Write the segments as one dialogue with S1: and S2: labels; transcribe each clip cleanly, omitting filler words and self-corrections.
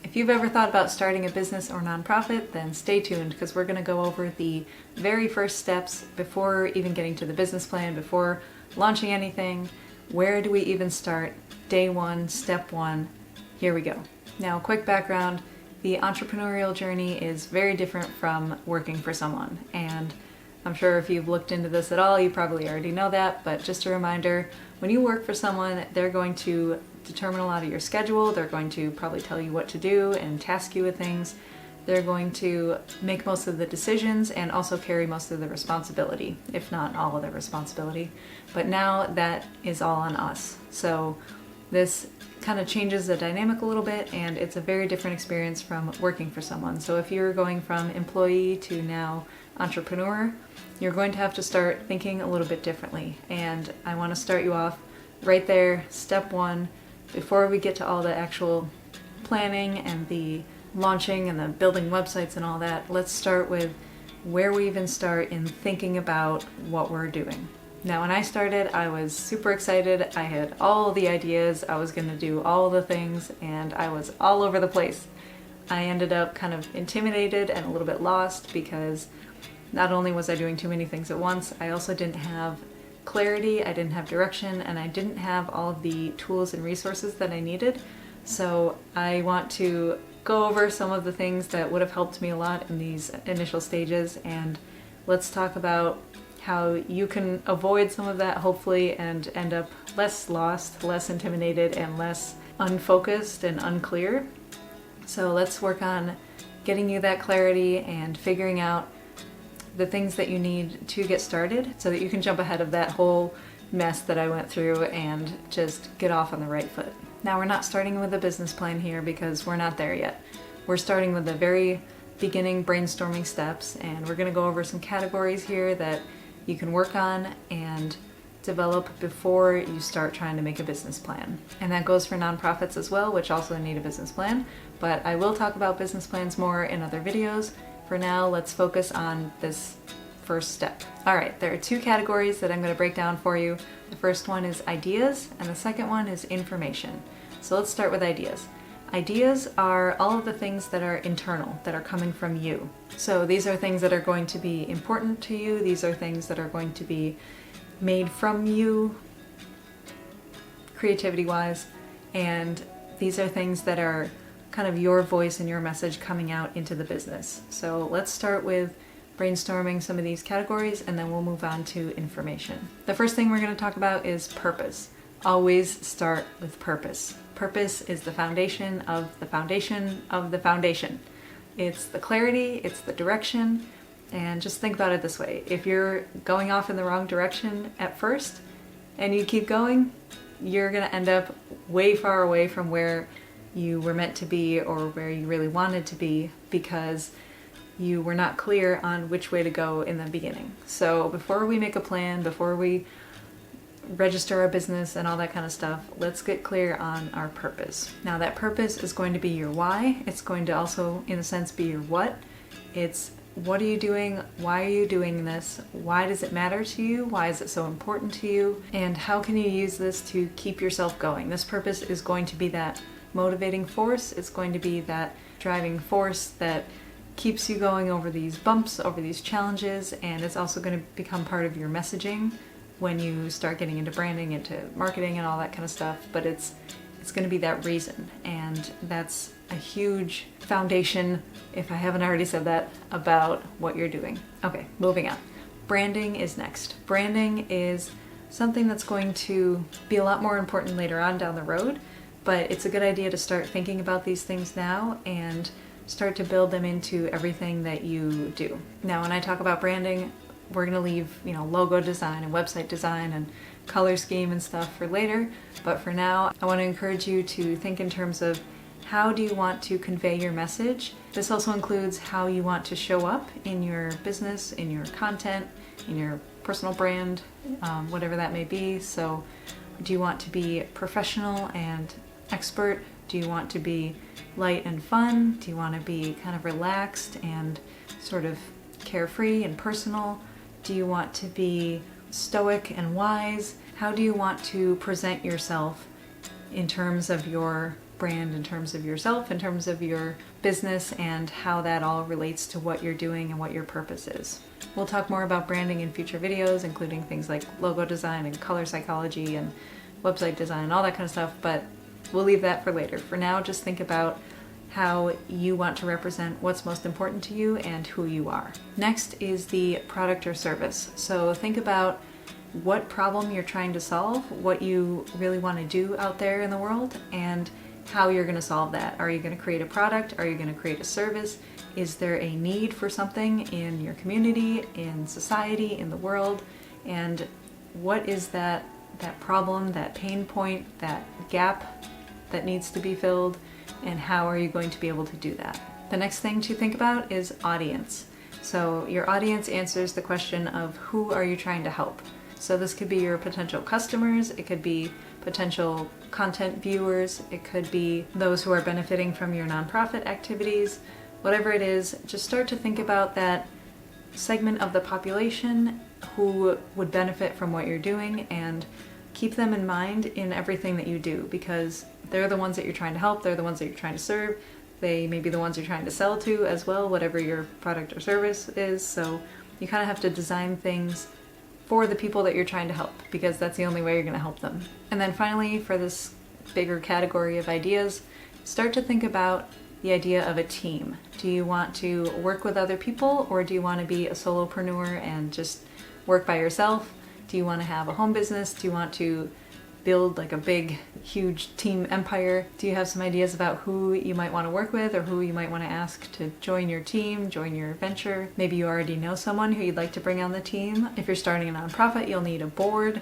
S1: If you've ever thought about starting a business or nonprofit, then stay tuned because we're going to go over the very first steps before even getting to the business plan, before launching anything. Where do we even start? Day one, step one. Here we go. Now, quick background. The entrepreneurial journey is very different from working for someone. And I'm sure if you've looked into this at all, you probably already know that. But just a reminder, when you work for someone, they're going to determine a lot of your schedule. They're going to probably tell you what to do and task you with things. They're going to make most of the decisions and also carry most of the responsibility, if not all of the responsibility. But now that is all on us. So this kind of changes the dynamic a little bit, and it's a very different experience from working for someone. So if you're going from employee to now entrepreneur, you're going to have to start thinking a little bit differently. And I want to start you off right there, step one. Before we get to all the actual planning and the launching and the building websites and all that, let's start with where we even start in thinking about what we're doing. Now, when I started, I was super excited. I had all the ideas. I was going to do all the things, and I was all over the place. I ended up kind of intimidated and a little bit lost because not only was I doing too many things at once, I also didn't have clarity, I didn't have direction, and I didn't have all of the tools and resources that I needed. So I want to go over some of the things that would have helped me a lot in these initial stages, and let's talk about how you can avoid some of that, hopefully, and end up less lost, less intimidated, and less unfocused and unclear. So let's work on getting you that clarity and figuring out the things that you need to get started so that you can jump ahead of that whole mess that I went through and just get off on the right foot. Now, we're not starting with a business plan here because we're not there yet. We're starting with the very beginning brainstorming steps, and we're going to go over some categories here that you can work on and develop before you start trying to make a business plan. And that goes for nonprofits as well, which also need a business plan, but I will talk about business plans more in other videos. For now, let's focus on this first step. All right, there are two categories that I'm going to break down for you. The first one is ideas, and the second one is information. So let's start with ideas. Ideas are all of the things that are internal, that are coming from you. So these are things that are going to be important to you. These are things that are going to be made from you, creativity-wise, and these are things that are kind of your voice and your message coming out into the business. So let's start with brainstorming some of these categories, and then we'll move on to information. The first thing we're going to talk about is purpose. Always start with purpose. Purpose is the foundation of the foundation of the foundation. It's the clarity, it's the direction, and just think about it this way. If you're going off in the wrong direction at first and you keep going, you're going to end up way far away from where you were meant to be or where you really wanted to be because you were not clear on which way to go in the beginning. So before we make a plan, before we register our business and all that kind of stuff, let's get clear on our purpose. Now, that purpose is going to be your why. It's going to also, in a sense, be your what. It's what are you doing? Why are you doing this? Why does it matter to you? Why is it so important to you? And how can you use this to keep yourself going? This purpose is going to be that motivating force. It's going to be that driving force that keeps you going over these bumps, over these challenges, and it's also going to become part of your messaging when you start getting into branding, into marketing and all that kind of stuff. But it's going to be that reason, and that's a huge foundation, if I haven't already said that, about what you're doing. Okay, moving on. Branding is next. Branding is something that's going to be a lot more important later on down the road, but it's a good idea to start thinking about these things now and start to build them into everything that you do. Now, when I talk about branding, we're going to leave, logo design and website design and color scheme and stuff for later, but for now, I want to encourage you to think in terms of how do you want to convey your message. This also includes how you want to show up in your business, in your content, in your personal brand, whatever that may be. So do you want to be professional and expert? Do you want to be light and fun? Do you want to be kind of relaxed and sort of carefree and personal? Do you want to be stoic and wise? How do you want to present yourself in terms of your brand in terms of yourself, in terms of your business, and how that all relates to what you're doing and what your purpose is. We'll talk more about branding in future videos, including things like logo design and color psychology and website design and all that kind of stuff, but we'll leave that for later. For now, just think about how you want to represent what's most important to you and who you are. Next is the product or service. So think about what problem you're trying to solve, what you really want to do out there in the world, and how you're going to solve that. Are you going to create a product? Are you going to create a service? Is there a need for something in your community, in society, in the world? And what is that problem, that pain point, that gap that needs to be filled? And how are you going to be able to do that? The next thing to think about is audience. So your audience answers the question of who are you trying to help? So this could be your potential customers, it could be potential content viewers, it could be those who are benefiting from your nonprofit activities. Whatever it is, just start to think about that segment of the population who would benefit from what you're doing, and keep them in mind in everything that you do, because they're the ones that you're trying to help, they're the ones that you're trying to serve, they may be the ones you're trying to sell to as well, whatever your product or service is. So you kind of have to design things for the people that you're trying to help, because that's the only way you're going to help them. And then finally, for this bigger category of ideas, start to think about the idea of a team. Do you want to work with other people, or do you want to be a solopreneur and just work by yourself? Do you want to have a home business? Do you want to build like a big, huge team empire? Do you have some ideas about who you might want to work with, or who you might want to ask to join your team, join your venture? Maybe you already know someone who you'd like to bring on the team. If you're starting a nonprofit, you'll need a board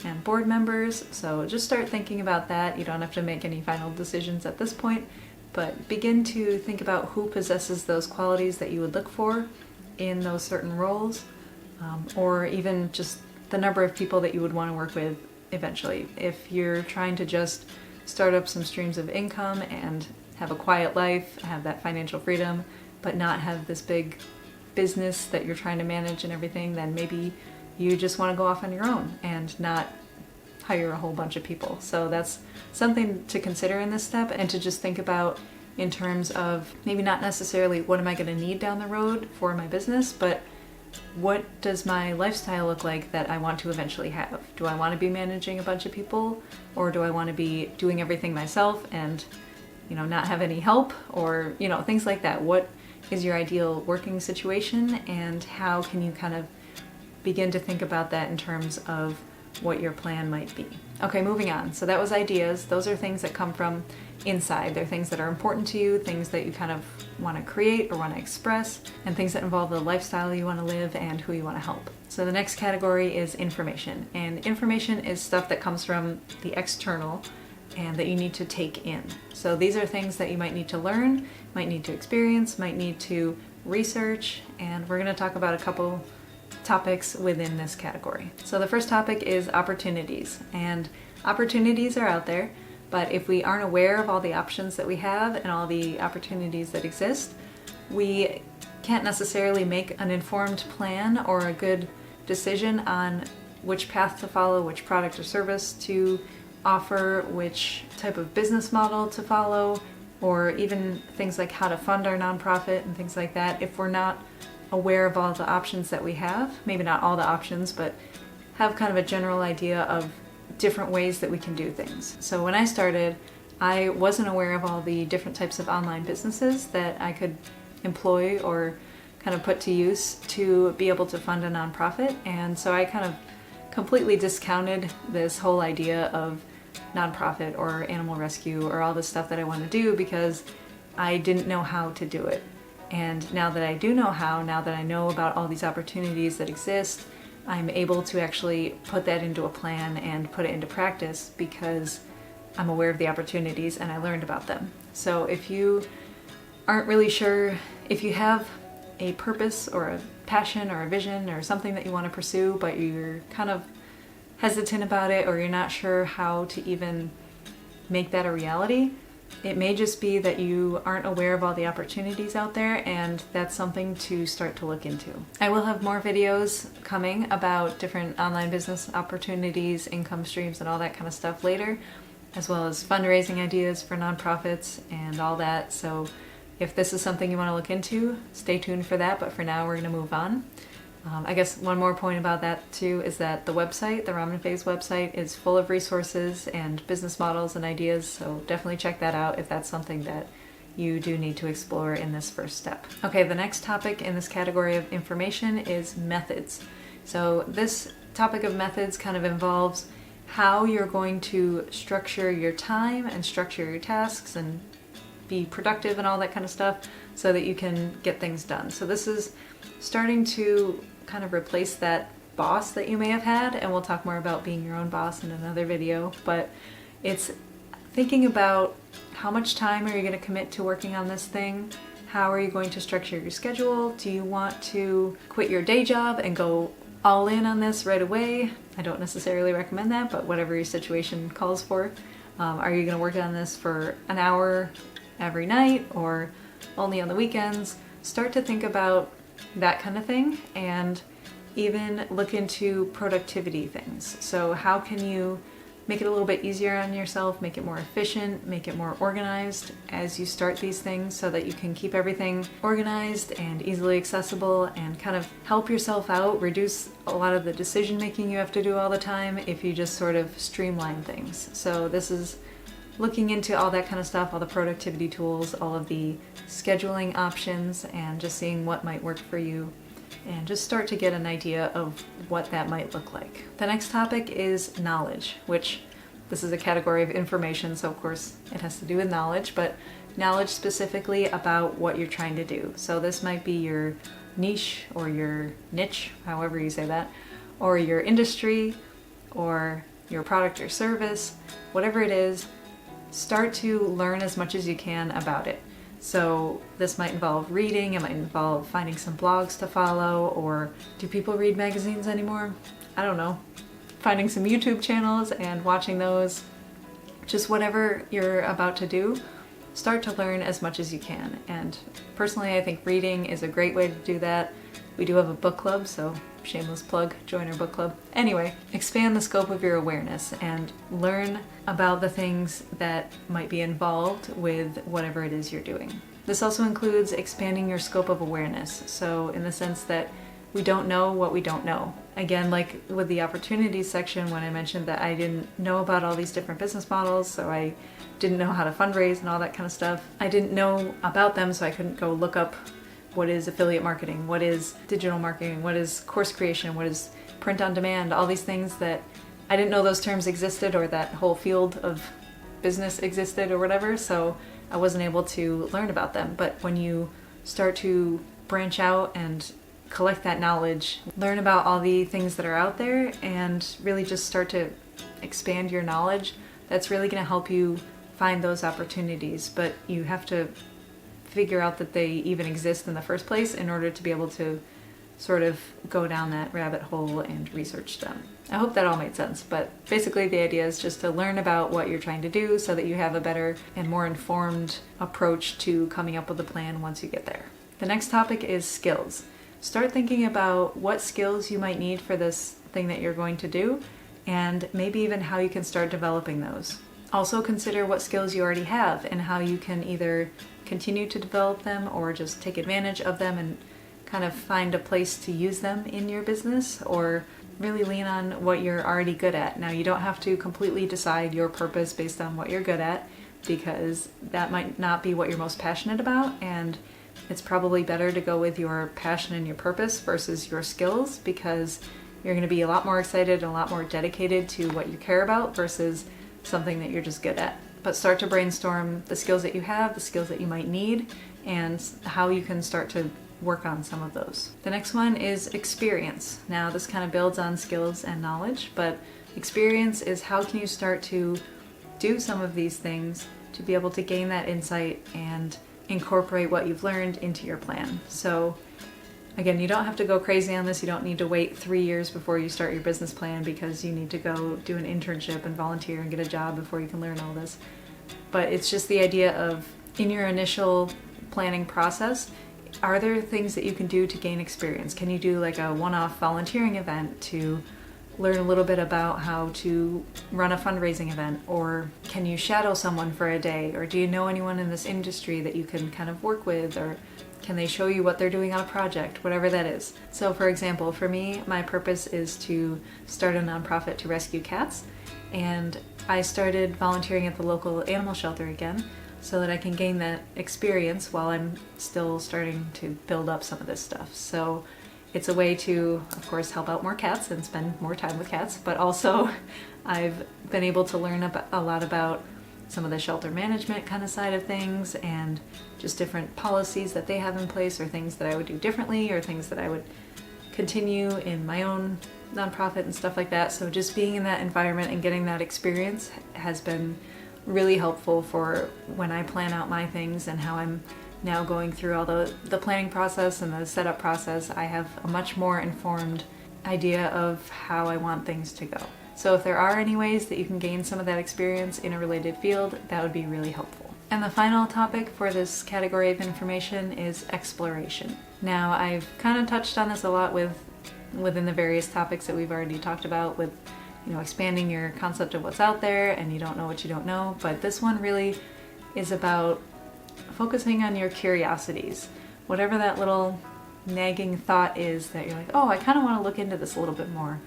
S1: and board members. So just start thinking about that. You don't have to make any final decisions at this point, but begin to think about who possesses those qualities that you would look for in those certain roles, or even just the number of people that you would want to work with eventually. If you're trying to just start up some streams of income and have a quiet life, have that financial freedom, but not have this big business that you're trying to manage and everything, then maybe you just want to go off on your own and not hire a whole bunch of people. So that's something to consider in this step, and to just think about in terms of maybe not necessarily what am I going to need down the road for my business, but what does my lifestyle look like that I want to eventually have? Do I want to be managing a bunch of people, or do I want to be doing everything myself and, not have any help, or, things like that? What is your ideal working situation, and how can you kind of begin to think about that in terms of what your plan might be? Okay, moving on. So that was ideas. Those are things that come from inside. They're things that are important to you, things that you kind of want to create or want to express, and things that involve the lifestyle you want to live and who you want to help. So the next category is information. And information is stuff that comes from the external and that you need to take in. So these are things that you might need to learn, might need to experience, might need to research, and we're going to talk about a couple topics within this category. So the first topic is opportunities. And opportunities are out there, but if we aren't aware of all the options that we have and all the opportunities that exist, we can't necessarily make an informed plan or a good decision on which path to follow, which product or service to offer, which type of business model to follow, or even things like how to fund our nonprofit and things like that, if we're not aware of all the options that we have. Maybe not all the options, but have kind of a general idea of different ways that we can do things. So when I started, I wasn't aware of all the different types of online businesses that I could employ or kind of put to use to be able to fund a nonprofit. And so I kind of completely discounted this whole idea of nonprofit or animal rescue or all this stuff that I want to do, because I didn't know how to do it. And now that I do know how, now that I know about all these opportunities that exist, I'm able to actually put that into a plan and put it into practice, because I'm aware of the opportunities and I learned about them. So if you aren't really sure, if you have a purpose or a passion or a vision or something that you want to pursue, but you're kind of hesitant about it, or you're not sure how to even make that a reality, it may just be that you aren't aware of all the opportunities out there, and that's something to start to look into. I will have more videos coming about different online business opportunities, income streams, and all that kind of stuff later. as well as fundraising ideas for nonprofits and all that. So if this is something you want to look into, stay tuned for that, but for now we're going to move on. I guess one more point about that too is that the website, the Ramen Phase website, is full of resources and business models and ideas, so definitely check that out if that's something that you do need to explore in this first step. Okay, the next topic in this category of information is methods. So this topic of methods kind of involves how you're going to structure your time and structure your tasks and be productive and all that kind of stuff so that you can get things done. So this is starting to kind of replace that boss that you may have had, and we'll talk more about being your own boss in another video, but it's thinking about how much time are you going to commit to working on this thing? How are you going to structure your schedule? Do you want to quit your day job and go all in on this right away? I don't necessarily recommend that, but whatever your situation calls for. Are you going to work on this for an hour every night or only on the weekends? Start to think about that kind of thing, and even look into productivity things. So how can you make it a little bit easier on yourself, make it more efficient, make it more organized as you start these things so that you can keep everything organized and easily accessible and kind of help yourself out, reduce a lot of the decision making you have to do all the time if you just sort of streamline things. So this is looking into all that kind of stuff, all the productivity tools, all of the scheduling options, and just seeing what might work for you, and just start to get an idea of what that might look like. The next topic is knowledge, which this is a category of information, so of course it has to do with knowledge, but knowledge specifically about what you're trying to do. So this might be your niche or your niche, however you say that, or your industry, or your product or service, whatever it is. Start to learn as much as you can about it. So this might involve reading, it might involve finding some blogs to follow, or do people read magazines anymore? I don't know. Finding some YouTube channels and watching those. Just whatever you're about to do, start to learn as much as you can. And personally, I think reading is a great way to do that. We do have a book club, so shameless plug, join our book club. Anyway, expand the scope of your awareness and learn about the things that might be involved with whatever it is you're doing. This also includes expanding your scope of awareness. So in the sense that we don't know what we don't know. Again, like with the opportunities section, when I mentioned that I didn't know about all these different business models, so I didn't know how to fundraise and all that kind of stuff. I didn't know about them, so I couldn't go look up what is affiliate marketing, what is digital marketing, what is course creation, what is print on demand, all these things that I didn't know those terms existed, or that whole field of business existed or whatever, so I wasn't able to learn about them. But when you start to branch out and collect that knowledge, learn about all the things that are out there, and really just start to expand your knowledge, that's really going to help you find those opportunities. But you have to figure out that they even exist in the first place in order to be able to sort of go down that rabbit hole and research them. I hope that all made sense, but basically the idea is just to learn about what you're trying to do so that you have a better and more informed approach to coming up with a plan once you get there. The next topic is skills. Start thinking about what skills you might need for this thing that you're going to do, and maybe even how you can start developing those. Also consider what skills you already have and how you can either continue to develop them or just take advantage of them and kind of find a place to use them in your business, or really lean on what you're already good at. Now, you don't have to completely decide your purpose based on what you're good at, because that might not be what you're most passionate about, and it's probably better to go with your passion and your purpose versus your skills, because you're going to be a lot more excited and a lot more dedicated to what you care about versus something that you're just good at. But start to brainstorm the skills that you have, the skills that you might need, and how you can start to work on some of those. The next one is experience. Now, this kind of builds on skills and knowledge, but experience is how can you start to do some of these things to be able to gain that insight and incorporate what you've learned into your plan. So again, you don't have to go crazy on this. You don't need to wait 3 years before you start your business plan because you need to go do an internship and volunteer and get a job before you can learn all this. But it's just the idea of, in your initial planning process, are there things that you can do to gain experience? Can you do like a one-off volunteering event to learn a little bit about how to run a fundraising event, or can you shadow someone for a day, or do you know anyone in this industry that you can kind of work with, or can they show you what they're doing on a project, whatever that is. So for example, for me, my purpose is to start a nonprofit to rescue cats, and I started volunteering at the local animal shelter again so that I can gain that experience while I'm still starting to build up some of this stuff. So it's a way to, of course, help out more cats and spend more time with cats, but also I've been able to learn a lot about some of the shelter management kind of side of things, and just different policies that they have in place, or things that I would do differently, or things that I would continue in my own nonprofit and stuff like that. So just being in that environment and getting that experience has been really helpful for when I plan out my things, and how I'm now going through all the planning process and the setup process. I have a much more informed idea of how I want things to go. So if there are any ways that you can gain some of that experience in a related field, that would be really helpful. And the final topic for this category of information is exploration. Now, I've kind of touched on this a lot within the various topics that we've already talked about, with expanding your concept of what's out there, and you don't know what you don't know. But this one really is about focusing on your curiosities. Whatever that little nagging thought is that you're like, oh, I kind of want to look into this a little bit more,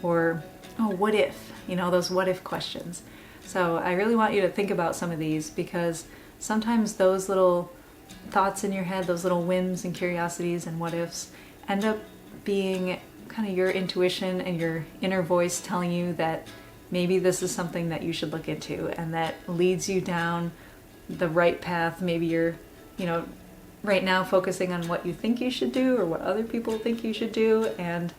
S1: or oh, what if? Those what if questions. So I really want you to think about some of these, because sometimes those little thoughts in your head, those little whims and curiosities and what ifs, end up being kind of your intuition and your inner voice telling you that maybe this is something that you should look into, and that leads you down the right path. Maybe you're, right now focusing on what you think you should do, or what other people think you should do, and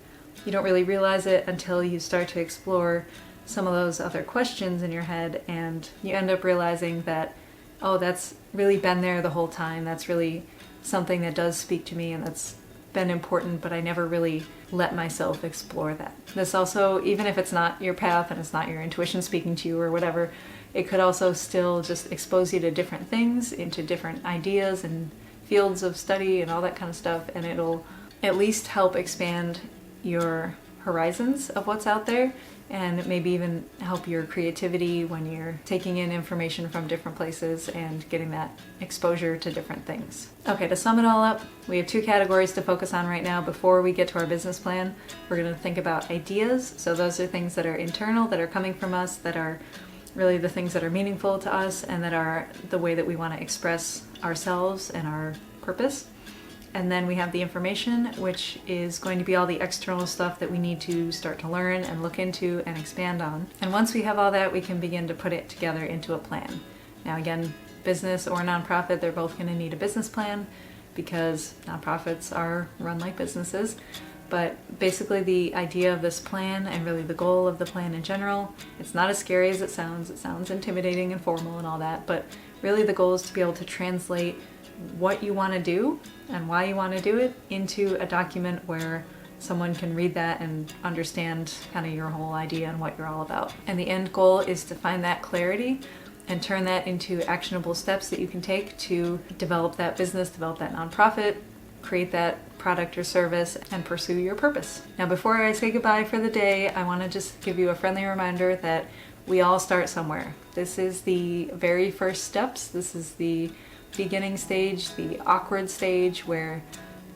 S1: you don't really realize it until you start to explore some of those other questions in your head, and you end up realizing that, oh, that's really been there the whole time. That's really something that does speak to me, and that's been important, but I never really let myself explore that. This also, even if it's not your path and it's not your intuition speaking to you or whatever, it could also still just expose you to different things, into different ideas and fields of study and all that kind of stuff, and it'll at least help expand your horizons of what's out there, and maybe even help your creativity when you're taking in information from different places and getting that exposure to different things. Okay, to sum it all up, we have two categories to focus on right now before we get to our business plan. We're going to think about ideas. So those are things that are internal, that are coming from us, that are really the things that are meaningful to us, and that are the way that we want to express ourselves and our purpose. And then we have the information, which is going to be all the external stuff that we need to start to learn and look into and expand on. And once we have all that, we can begin to put it together into a plan. Now again, business or nonprofit, they're both going to need a business plan, because nonprofits are run like businesses. But basically the idea of this plan, and really the goal of the plan in general, it's not as scary as it sounds. It sounds intimidating and formal and all that, but really the goal is to be able to translate what you want to do and why you want to do it into a document where someone can read that and understand kind of your whole idea and what you're all about. And the end goal is to find that clarity and turn that into actionable steps that you can take to develop that business, develop that nonprofit, create that product or service, and pursue your purpose. Now, before I say goodbye for the day, I want to just give you a friendly reminder that we all start somewhere. This is the very first steps. This is the beginning stage, the awkward stage, where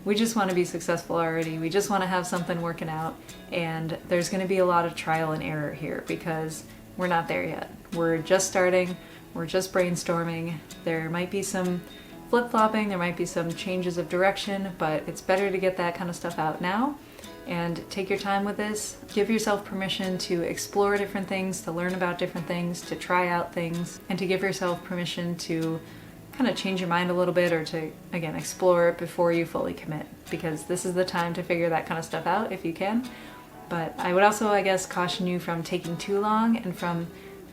S1: we just want to be successful already. We just want to have something working out, and there's going to be a lot of trial and error here because we're not there yet. We're just starting, we're just brainstorming. There might be some flip-flopping, there might be some changes of direction, but it's better to get that kind of stuff out now and take your time with this. Give yourself permission to explore different things, to learn about different things, to try out things, and to give yourself permission to kind of change your mind a little bit, or to, again, explore it before you fully commit, because this is the time to figure that kind of stuff out if you can. But I would also, I guess, caution you from taking too long and from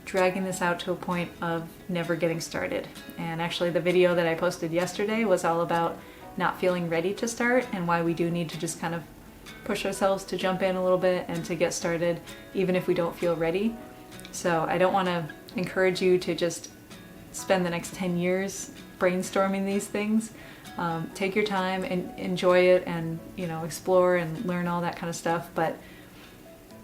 S1: dragging this out to a point of never getting started. And actually the video that I posted yesterday was all about not feeling ready to start, and why we do need to just kind of push ourselves to jump in a little bit and to get started even if we don't feel ready. So I don't want to encourage you to just spend the next 10 years brainstorming these things. Take your time and enjoy it, and explore and learn all that kind of stuff, but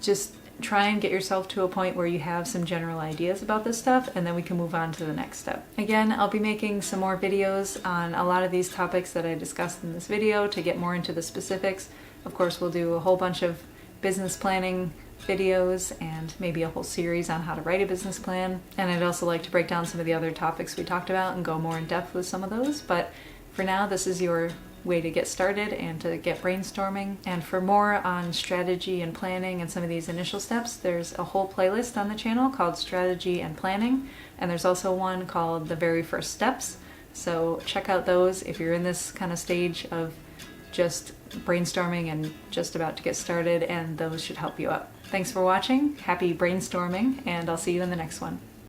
S1: just try and get yourself to a point where you have some general ideas about this stuff, and then we can move on to the next step. Again, I'll be making some more videos on a lot of these topics that I discussed in this video to get more into the specifics. Of course, we'll do a whole bunch of business planning videos and maybe a whole series on how to write a business plan. And I'd also like to break down some of the other topics we talked about and go more in depth with some of those. But for now, this is your way to get started and to get brainstorming. And for more on strategy and planning and some of these initial steps, there's a whole playlist on the channel called Strategy and Planning. And there's also one called The Very First Steps. So check out those if you're in this kind of stage of just brainstorming and just about to get started, and those should help you out. Thanks for watching, happy brainstorming, and I'll see you in the next one.